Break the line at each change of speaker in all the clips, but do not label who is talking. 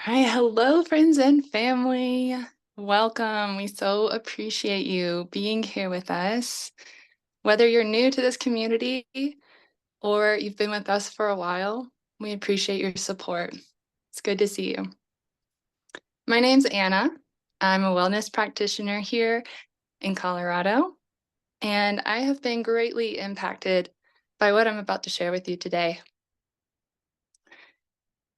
Hi, hello, friends and family. Welcome. We so appreciate you being here with us. Whether you're new to this community or you've been with us for a while, we appreciate your support. It's good to see you. My name's Anna. I'm a wellness practitioner here in Colorado, and I have been greatly impacted by what I'm about to share with you today.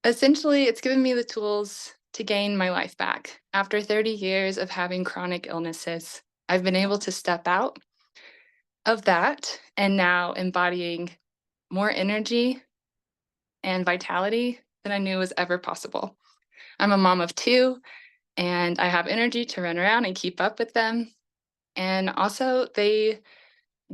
Essentially, it's given me the tools to gain my life back. After 30 years of having chronic illnesses, I've been able to step out of that and now embodying more energy and vitality than I knew was ever possible. I'm a mom of two, and I have energy to run around and keep up with them. And also, they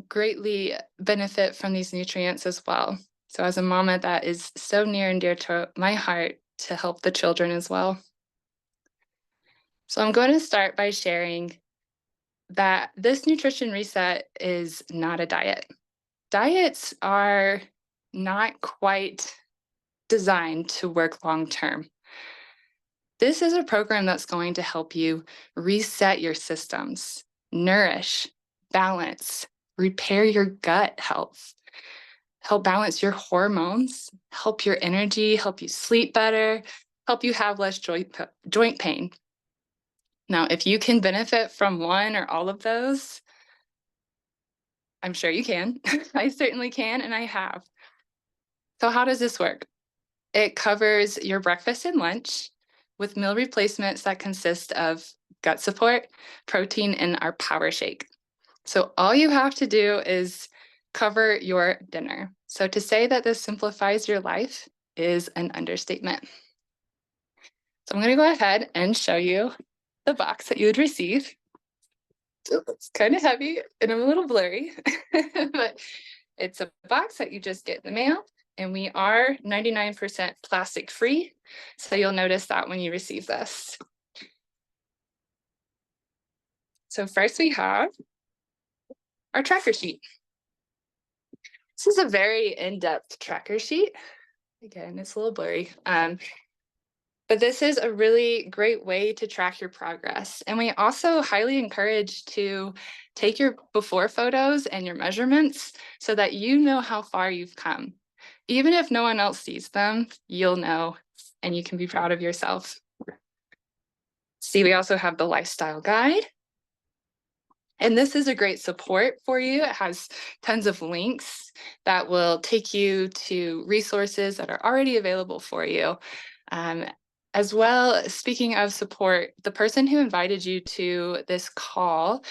greatly benefit from these nutrients as well. So, as a mama, that is so near and dear to my heart to help the children as well. So I'm going to start by sharing that this nutrition reset is not a diet. Diets are not quite designed to work long term. This is a program that's going to help you reset your systems, nourish, balance, repair your gut health, help balance your hormones, help your energy, help you sleep better, help you have less joint pain. Now, if you can benefit from one or all of those, I'm sure you can. I certainly can, and I have. So, how does this work? It covers your breakfast and lunch with meal replacements that consist of gut support, protein, and our power shake. So, all you have to do is cover your dinner. So, to say that this simplifies your life is an understatement. So, I'm going to go ahead and show you the box that you would receive. It's kind of heavy and I'm a little blurry, but it's a box that you just get in the mail, and we are 99% plastic free. So you'll notice that when you receive this. So first we have our tracker sheet. This is a very in-depth tracker sheet. Again, it's a little blurry. But this is a really great way to track your progress. And we also highly encourage to take your before photos and your measurements so that you know how far you've come. Even if no one else sees them, you'll know and you can be proud of yourself. See, we also have the lifestyle guide. And this is a great support for you. It has tons of links that will take you to resources that are already available for you. Um, as well, speaking of support, the person who invited you to this call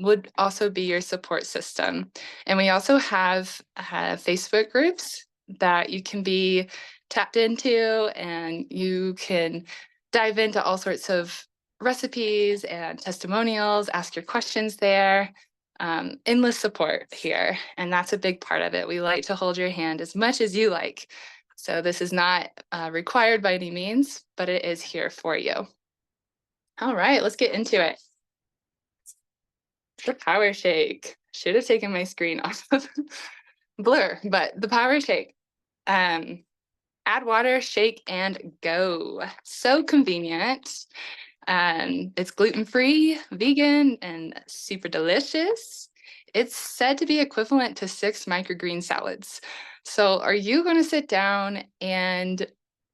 would also be your support system. And we also have Facebook groups that you can be tapped into, and you can dive into all sorts of recipes and testimonials, ask your questions there. Endless support here, and that's a big part of it. We like to hold your hand as much as you like. So this is not required by any means, but it is here for you. All right, let's get into it. The power shake. Should have taken my screen off of blur, but the power shake. Add water, shake, and go. So convenient. It's gluten-free, vegan, and super delicious. It's said to be equivalent to 6 microgreen salads. So are you going to sit down and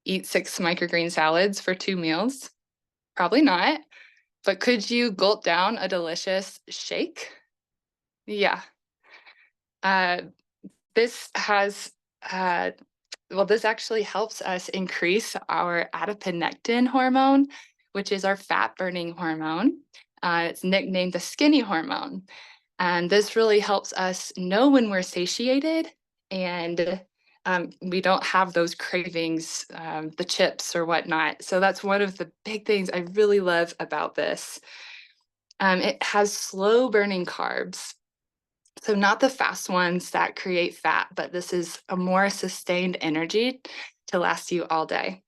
eat 6 microgreen salads for 2 meals? Probably not. But could you gulp down a delicious shake? Yeah. Uh, this has, uh, this actually helps us increase our adiponectin hormone, which is our fat burning hormone. It's nicknamed the skinny hormone. And this really helps us know when we're satiated and we don't have those cravings, the chips or whatnot. So that's one of the big things I really love about this. It has slow burning carbs. So not the fast ones that create fat, but this is a more sustained energy to last you all day.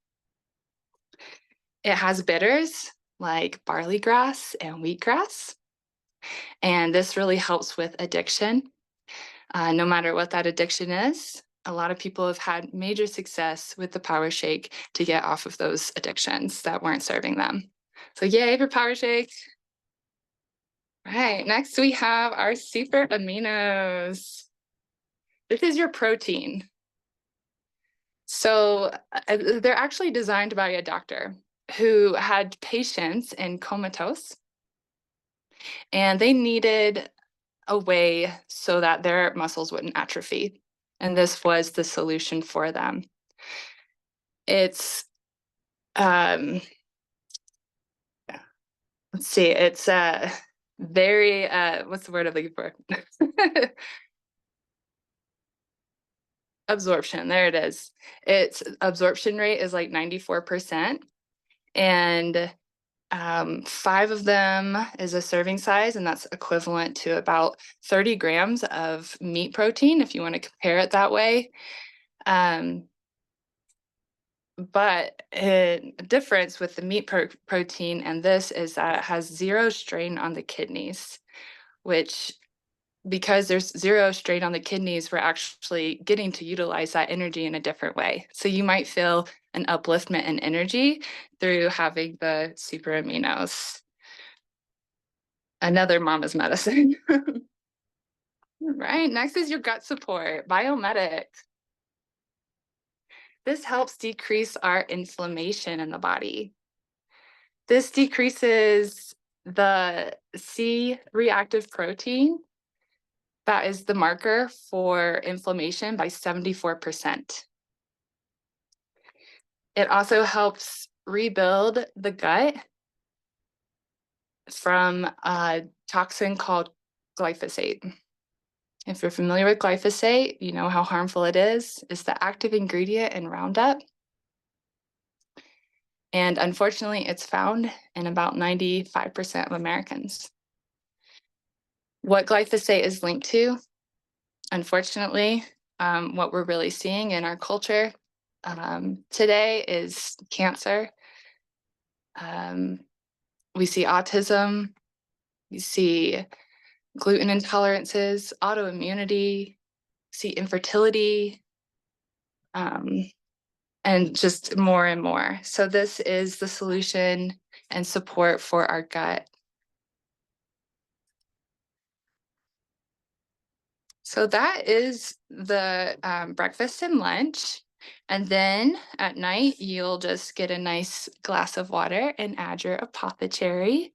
It has bitters like barley grass and wheatgrass, and this really helps with addiction. No matter what that addiction is, a lot of people have had major success with the Power Shake to get off of those addictions that weren't serving them. So yay for Power Shake. Right, next we have our super aminos. This is your protein. So they're actually designed by a doctor who had patients in comatose, and they needed a way so that their muscles wouldn't atrophy. And this was the solution for them. It's um let's see, it's very what's the word I'm looking for? Absorption, there it is. Its absorption rate is like 94%. And 5 of them is a serving size, and that's equivalent to about 30 grams of meat protein, if you want to compare it that way. But a difference with the meat protein and this is that it has 0 strain on the kidneys, which because there's 0 strain on the kidneys, we're actually getting to utilize that energy in a different way. So you might feel an upliftment in energy through having the super aminos. Another mama's medicine. Right, next is your gut support, Biomedic. This helps decrease our inflammation in the body. This decreases the C-reactive protein that is the marker for inflammation by 74%. It also helps rebuild the gut from a toxin called glyphosate. If you're familiar with glyphosate, you know how harmful it is. It's the active ingredient in Roundup. And unfortunately, it's found in about 95% of Americans. What glyphosate is linked to, unfortunately, what we're really seeing in our culture today is cancer. We see autism, we see gluten intolerances, autoimmunity, see infertility, and just more and more. So this is the solution and support for our gut. So that is the breakfast and lunch. And then at night, you'll just get a nice glass of water and add your apothecary.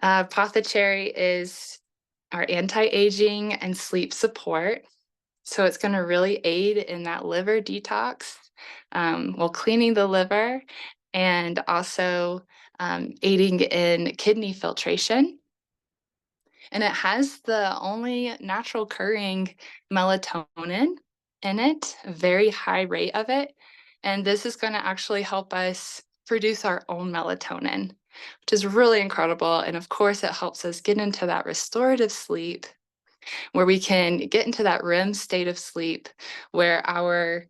Apothecary is our anti-aging and sleep support. So it's going to really aid in that liver detox, while cleaning the liver and also aiding in kidney filtration. And it has the only natural occurring melatonin in it, a very high rate of it. And this is going to actually help us produce our own melatonin, which is really incredible. And of course, it helps us get into that restorative sleep where we can get into that REM state of sleep where our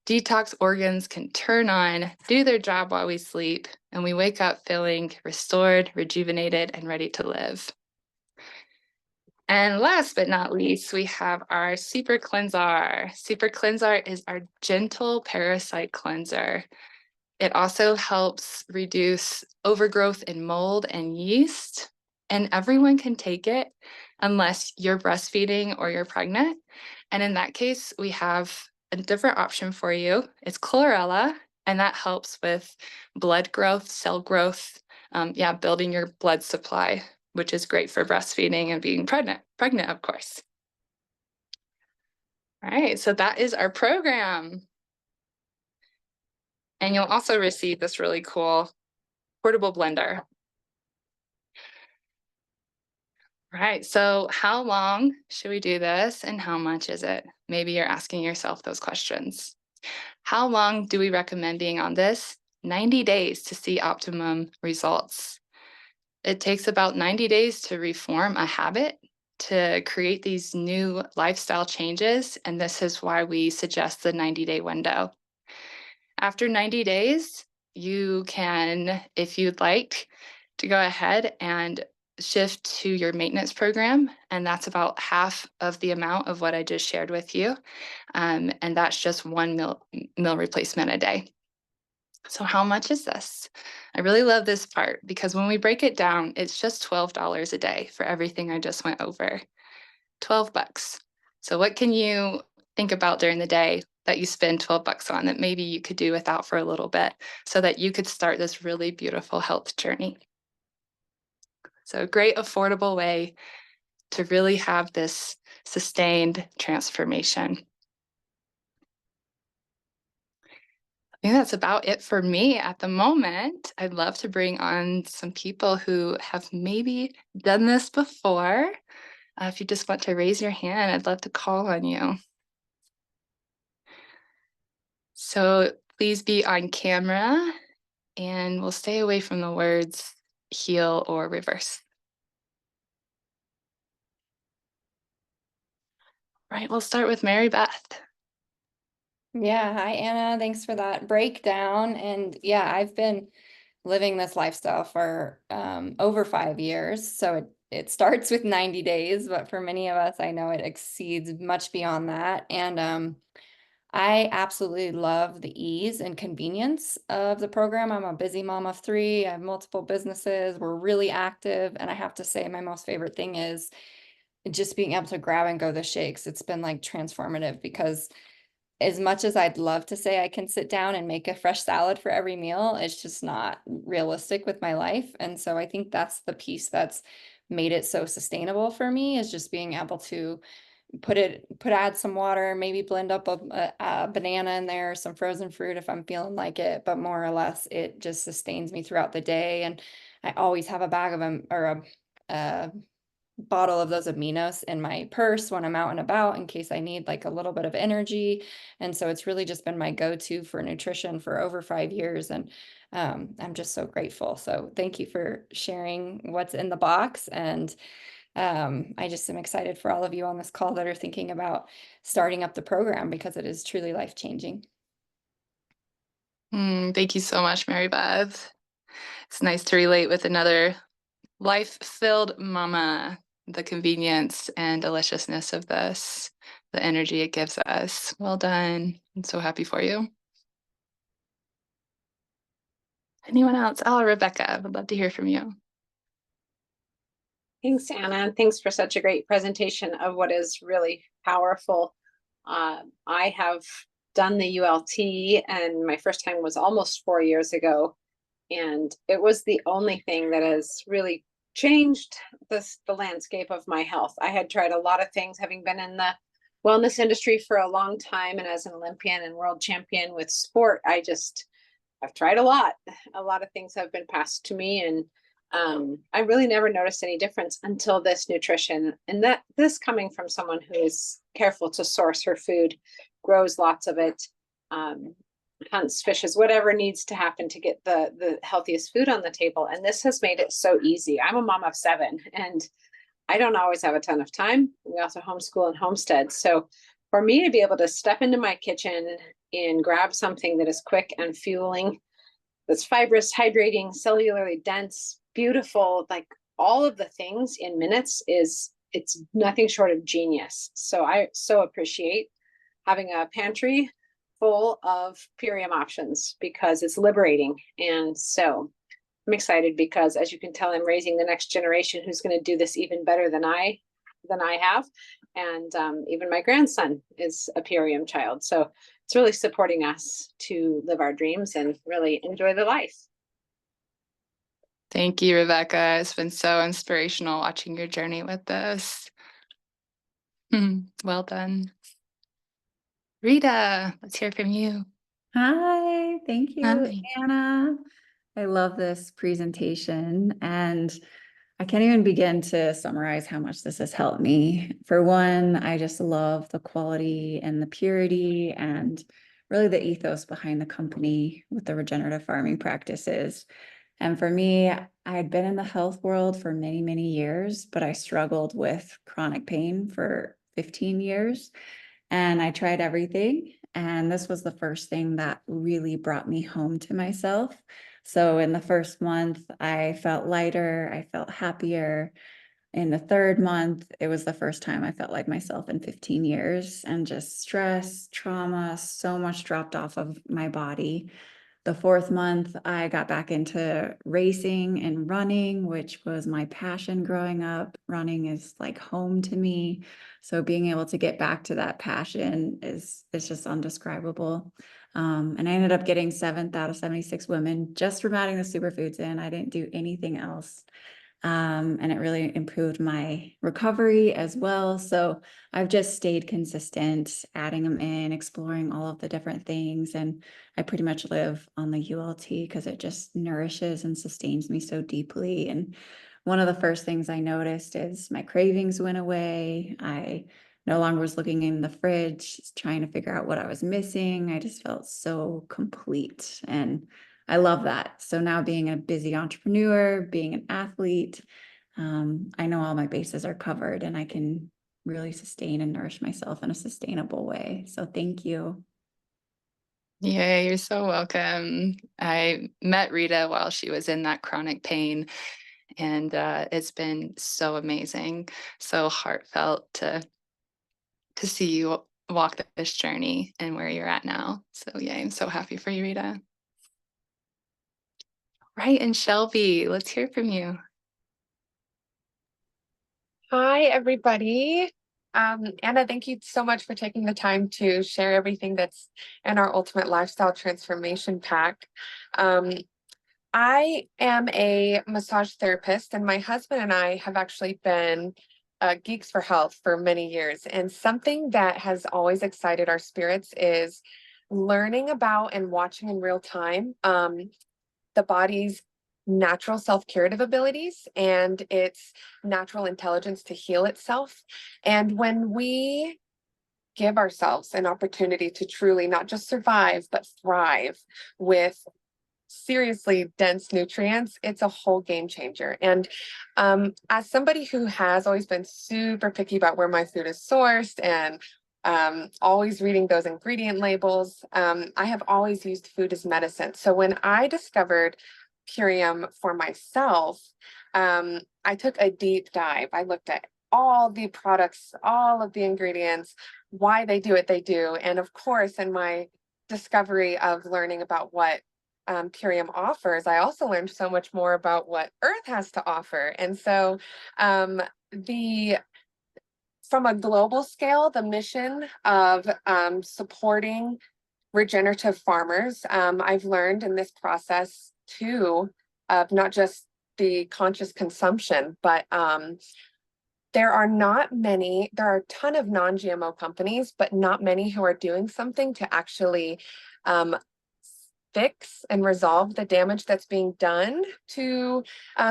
detox organs can turn on, do their job while we sleep, and we wake up feeling restored, rejuvenated, and ready to live. And last but not least, we have our Super Cleanser. Super Cleanser is our gentle parasite cleanser. It also helps reduce overgrowth in mold and yeast, and everyone can take it unless you're breastfeeding or you're pregnant. And in that case, we have a different option for you. It's chlorella, and that helps with blood growth, cell growth, building your blood supply, which is great for breastfeeding and being pregnant, of course. All right, so that is our program. And you'll also receive this really cool portable blender. Right, so how long should we do this and how much is it? Maybe you're asking yourself those questions. How long do we recommend being on this? 90 days to see optimum results. It takes about 90 days to reform a habit, to create these new lifestyle changes, and this is why we suggest the 90-day window. After 90 days, you can, if you'd like, to go ahead and shift to your maintenance program, and that's about half of the amount of what I just shared with you. And that's just one meal replacement a day. So how much is this? I really love this part because when we break it down, it's just $12 a day for everything I just went over. 12 bucks. So what can you think about during the day that you spend 12 bucks on that maybe you could do without for a little bit so that you could start this really beautiful health journey? So a great affordable way to really have this sustained transformation. I think that's about it for me at the moment. I'd love to bring on some people who have maybe done this before. If you just want to raise your hand, I'd love to call on you. So please be on camera and we'll stay away from the words heal or reverse. Right, we'll start with Mary Beth.
Yeah, hi Anna. Thanks for that breakdown. And yeah, I've been living this lifestyle for over 5 years. So it starts with 90 days, but for many of us, I know it exceeds much beyond that. And I absolutely love the ease and convenience of the program. I'm a busy mom of three. I have multiple businesses. We're really active. And I have to say, my most favorite thing is just being able to grab and go the shakes. It's been like transformative because as much as I'd love to say I can sit down and make a fresh salad for every meal, it's just not realistic with my life. And so I think that's the piece that's made it so sustainable for me, is just being able to add some water, maybe blend up a banana in there, some frozen fruit if I'm feeling like it, but more or less it just sustains me throughout the day. And I always have a bag of them, or a bottle of those aminos in my purse when I'm out and about in case I need like a little bit of energy. And so it's really just been my go-to for nutrition for over 5 years. And I'm just so grateful. So thank you for sharing what's in the box. And I just am excited for all of you on this call that are thinking about starting up the program because it is truly life-changing.
Thank you so much, Mary Beth. It's nice to relate with another life-filled mama. The convenience and deliciousness of this, the energy it gives us. Well done. I'm so happy for you. Anyone else? Oh, Rebecca, I would love to hear from you.
Thanks, Anna, and thanks for such a great presentation of what is really powerful. I have done the ULT, and my first time was almost 4 years ago, and it was the only thing that has really changed the landscape of my health. I had tried a lot of things, having been in the wellness industry for a long time, and as an Olympian and world champion with sport, I've tried a lot. A lot of things have been passed to me, and I really never noticed any difference until this nutrition. And that this coming from someone who is careful to source her food, grows lots of it, hunts, fishes, whatever needs to happen to get the healthiest food on the table. And this has made it so easy. I'm a mom of 7, and I don't always have a ton of time. We also homeschool and homestead. So for me to be able to step into my kitchen and grab something that is quick and fueling, that's fibrous, hydrating, cellularly dense, beautiful, like all of the things in minutes, it's nothing short of genius. So I so appreciate having a pantry full of Purium options because it's liberating. And so I'm excited because, as you can tell, I'm raising the next generation who's going to do this even better than I have. And even my grandson is a Purium child. So it's really supporting us to live our dreams and really enjoy the life.
Thank you, Rebecca. It's been so inspirational watching your journey with this. Well done. Rita, let's hear from you.
Hi, thank you,
Hi.
Anna. I love this presentation, and I can't even begin to summarize how much this has helped me. For one, I just love the quality and the purity and really the ethos behind the company with the regenerative farming practices. And for me, I had been in the health world for many, many years, but I struggled with chronic pain for 15 years. And I tried everything. And this was the first thing that really brought me home to myself. So in the first month, I felt lighter, I felt happier. In the third month, it was the first time I felt like myself in 15 years, and just stress, trauma, so much dropped off of my body. The fourth month, I got back into racing and running, which was my passion growing up. Running is like home to me. So being able to get back to that passion is just undescribable. And I ended up getting 7th out of 76 women just from adding the superfoods in. I didn't do anything else. And it really improved my recovery as well. So I've just stayed consistent, adding them in, exploring all of the different things. And I pretty much live on the ULT because it just nourishes and sustains me so deeply. And one of the first things I noticed is my cravings went away. I no longer was looking in the fridge, trying to figure out what I was missing. I just felt so complete. And I love that. So now being a busy entrepreneur, being an athlete, I know all my bases are covered and I can really sustain and nourish myself in a sustainable way. So thank you.
Yeah, you're so welcome. I met Rita while she was in that chronic pain, and it's been so amazing, so heartfelt to see you walk this journey and where you're at now. So yeah, I'm so happy for you, Rita. Right, and Shelby, let's hear from you.
Hi, everybody. Anna, thank you so much for taking the time to share everything that's in our Ultimate Lifestyle Transformation Pack. I am a massage therapist, and my husband and I have actually been geeks for health for many years. And something that has always excited our spirits is learning about and watching in real time the body's natural self-curative abilities and its natural intelligence to heal itself. And when we give ourselves an opportunity to truly not just survive, but thrive with seriously dense nutrients, it's a whole game changer. And as somebody who has always been super picky about where my food is sourced and always reading those ingredient labels, I have always used food as medicine. So when I discovered Purium for myself, I took a deep dive. I looked at all the products, all of the ingredients, why they do what they do. And of course, in my discovery of learning about what Purium offers, I also learned so much more about what Earth has to offer. And so from a global scale, the mission of supporting regenerative farmers, I've learned in this process too, of not just the conscious consumption, but there are a ton of non-GMO companies, but not many who are doing something to actually fix and resolve the damage that's being done to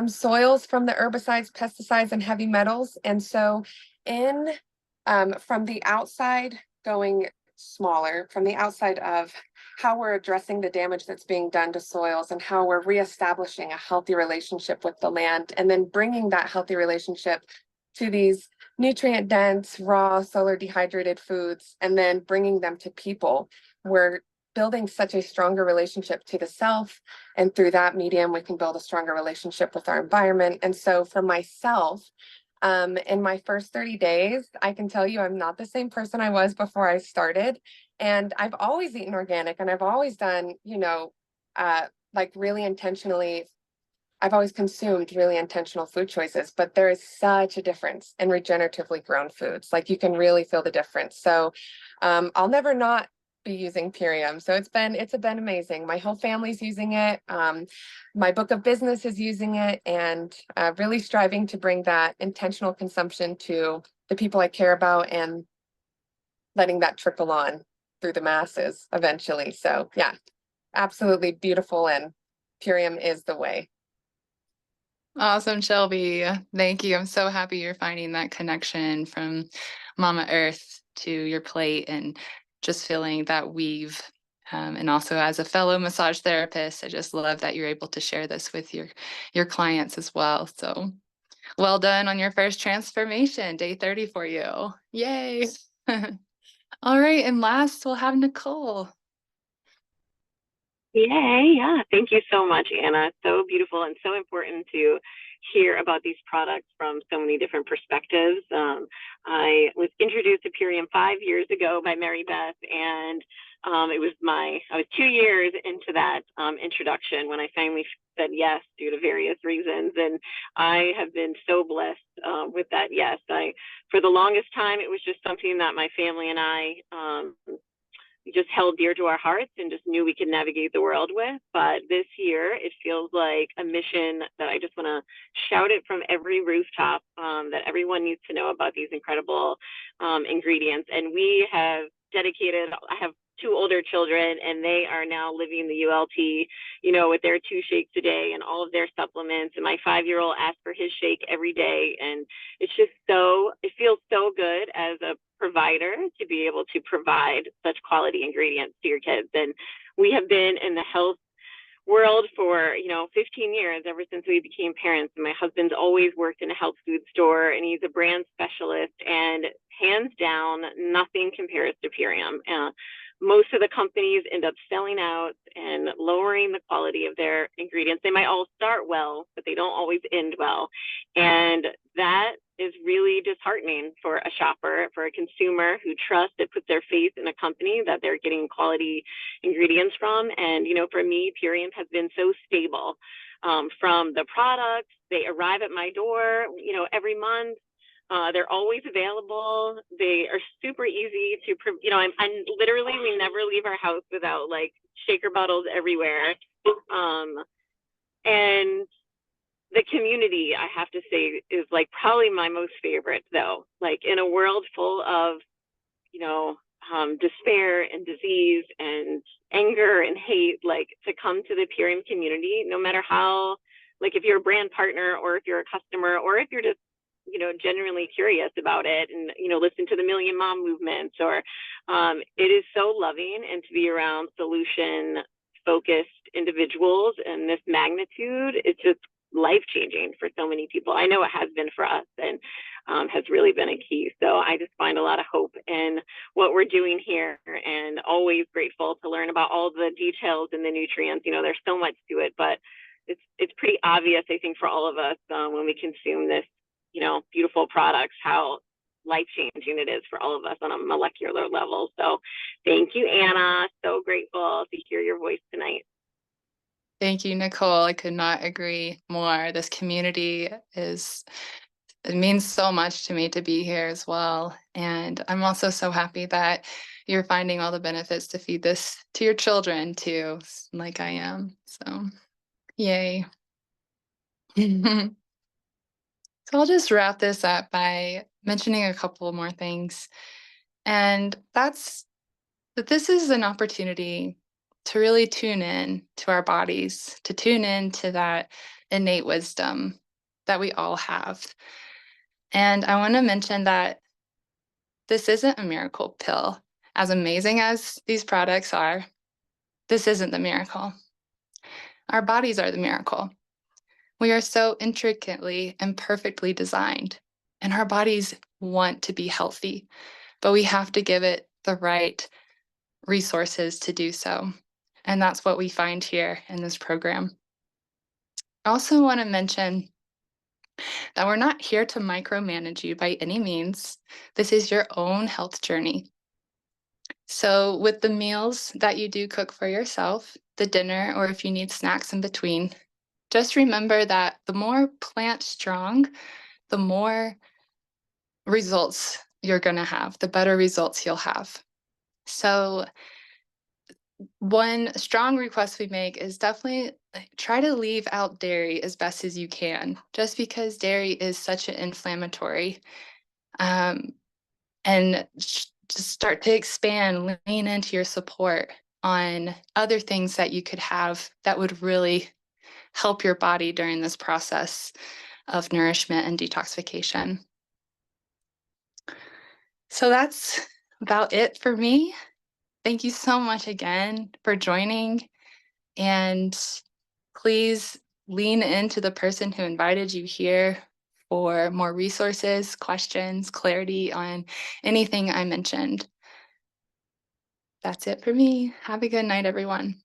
soils from the herbicides, pesticides, and heavy metals. And so from the outside going smaller, from the outside of how we're addressing the damage that's being done to soils and how we're reestablishing a healthy relationship with the land, and then bringing that healthy relationship to these nutrient dense, raw, solar dehydrated foods, and then bringing them to people. We're building such a stronger relationship to the self, and through that medium, we can build a stronger relationship with our environment. And so for myself, in my first 30 days, I can tell you I'm not the same person I was before I started. And I've always eaten organic, and I've always done, like really intentionally, I've always consumed really intentional food choices, but there is such a difference in regeneratively grown foods. Like you can really feel the difference. So I'll never not be using Purium. So it's been amazing. My whole family's using it. My book of business is using it, and really striving to bring that intentional consumption to the people I care about and letting that trickle on through the masses eventually. So yeah, absolutely beautiful, and Purium is the way.
Awesome, Shelby. Thank you. I'm so happy you're finding that connection from Mama Earth to your plate and just feeling that weave. And also as a fellow massage therapist, I just love that you're able to share this with your clients as well. So well done on your first transformation, day 30 for you. Yay. All right. And last, we'll have Nicole.
Yay, yeah. Thank you so much, Anna. So beautiful and so important to hear about these products from so many different perspectives. I was introduced to Purium 5 years ago by Mary Beth, and I was 2 years into that introduction when I finally said yes due to various reasons. And I have been so blessed with that yes. For the longest time, it was just something that my family and I just held dear to our hearts and just knew we could navigate the world with. But this year, it feels like a mission that I just want to shout it from every rooftop, that everyone needs to know about these incredible ingredients. And we have dedicated, I have 2 older children, and they are now living the ULT, with their 2 shakes a day and all of their supplements. And my 5-year-old asks for his shake every day. And it feels so good as a provider to be able to provide such quality ingredients to your kids. And we have been in the health world for 15 years, ever since we became parents. And my husband's always worked in a health food store, and he's a brand specialist, and hands down, nothing compares to Purium. Most of the companies end up selling out and lowering the quality of their ingredients. They might all start well, but they don't always end well. And that is really disheartening for a shopper, for a consumer who trusts, that puts their faith in a company that they're getting quality ingredients from. And, for me, Purium has been so stable from the products. They arrive at my door, every month. They're always available. They are super easy to, I'm literally, we never leave our house without like shaker bottles everywhere. And the community, I have to say, is like probably my most favorite, though. Like in a world full of, despair and disease and anger and hate, like to come to the Purium community, no matter how, like if you're a brand partner or if you're a customer or if you're just genuinely curious about it and, listen to the Million Mom movements, or it is so loving, and to be around solution focused individuals in this magnitude, it's just life-changing for so many people. I know it has been for us, and has really been a key. So I just find a lot of hope in what we're doing here, and always grateful to learn about all the details and the nutrients. There's so much to it, but it's pretty obvious, I think, for all of us when we consume this beautiful products, how life-changing it is for all of us on a molecular level. So thank you, Anna. So grateful to hear your voice tonight.
Thank you, Nicole. I could not agree more. This community it means so much to me to be here as well. And I'm also so happy that you're finding all the benefits to feed this to your children too, like I am. So yay. So I'll just wrap this up by mentioning a couple more things. And that's that this is an opportunity to really tune in to our bodies, to tune in to that innate wisdom that we all have. And I want to mention that this isn't a miracle pill. As amazing as these products are, this isn't the miracle. Our bodies are the miracle. We are so intricately and perfectly designed, and our bodies want to be healthy, but we have to give it the right resources to do so. And that's what we find here in this program. I also want to mention that we're not here to micromanage you by any means. This is your own health journey. So with the meals that you do cook for yourself, the dinner, or if you need snacks in between, just remember that the more plant strong, the more results you're going to have, the better results you'll have. So one strong request we make is definitely try to leave out dairy as best as you can, just because dairy is such an inflammatory. And just start to expand, lean into your support on other things that you could have that would really help your body during this process of nourishment and detoxification. So that's about it for me. Thank you so much again for joining, and please lean into the person who invited you here for more resources, questions, clarity on anything I mentioned. That's it for me. Have a good night, everyone.